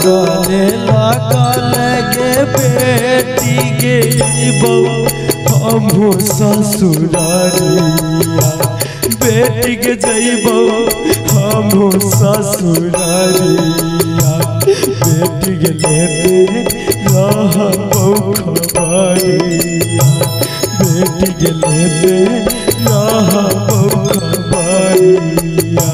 लागले लागले गे बेटी गे बहू हमहु ससुरारिया बेटी के जइबो हमहु ससुरारिया बेटी के लेते रहबो खबरिया बेटी के लेते रहबो खबरिया।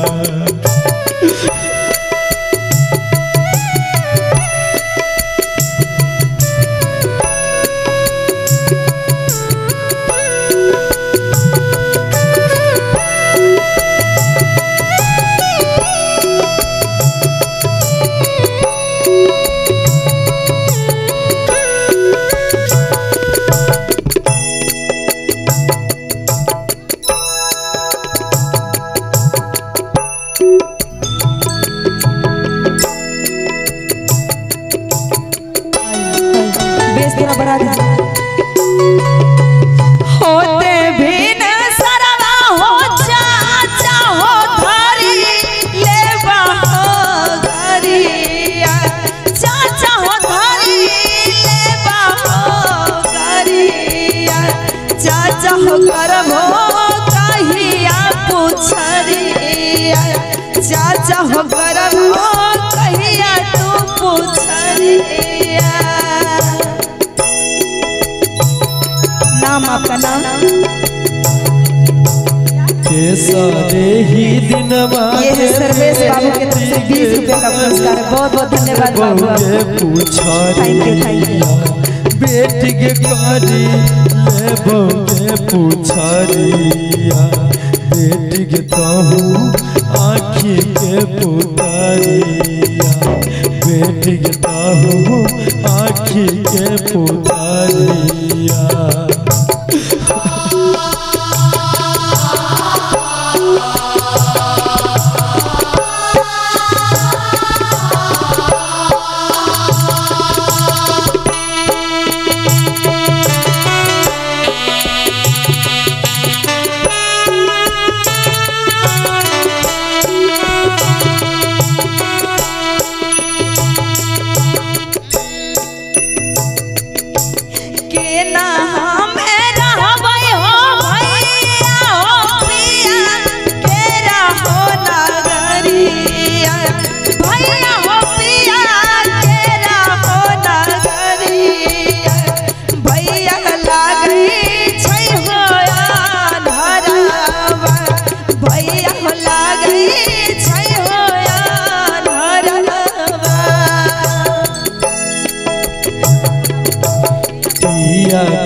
होते भी न सरवा हो चाचा हो धरी लेवा हो गरिया चाचा हो धरी लेवा हो गरिया चाचा हो करबो कहिया पुछरिया चाचा हो करबो कहिया तू पुछरिया। नाम आपका नाम सारे ही दिन ये है सर्वेश बाबू के तरफ से 20 रुपए का पुरस्कार है। बहुत बहुत धन्यवाद बाबू पूछा थैंक यू बेटी के कारी लेबो के पूछारिया बेटी के कहू आँखी के पुतारिया बेटी के कहू आँखी के पुतारिया।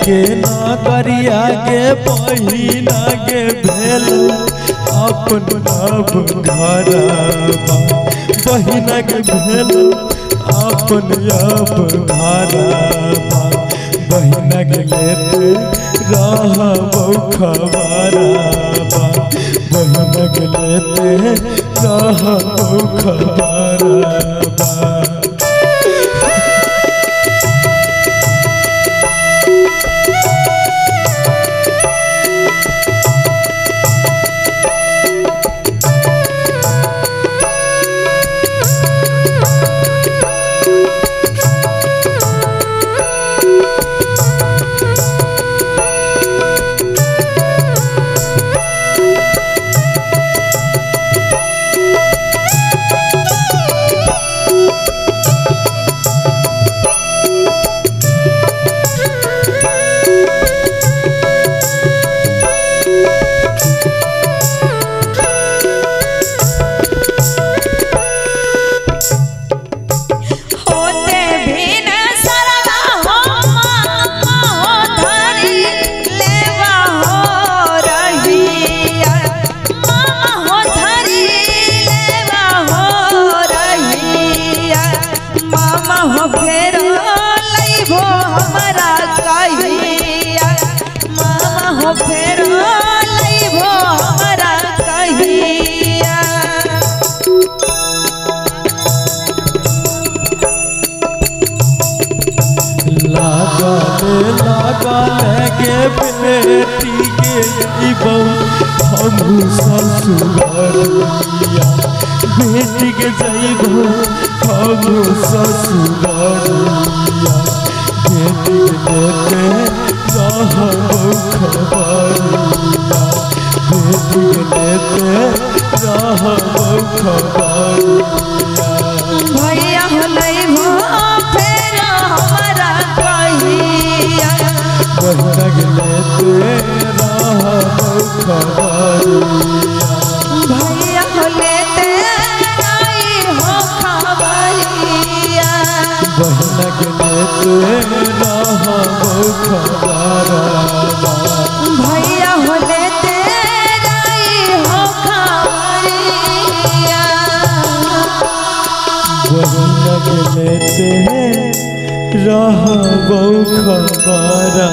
के नागरिया के बहिना के भेल अपन अब घरबा बहिना के भेल अपन अब घरबा बहिना के लेते रहबो खबरबा बहिना के लेते रहबो खबरबा। बेटी के हमहु ससुरारिया बेटी के जाइबो हम ससुरारिया बेटी के लेते रहबो खबरिया बेटी के लेते रहबो खबरिया भैया हो नहीं भो फेर हमारा कहिया बहिना के लेते रहबो खबरिया भैया हो लेते आई हो खबरिया बहिना के लेते रहबो खबरिया भैया हो लेते आई हो खबरिया बहिना के लेते रहबो खबरिया।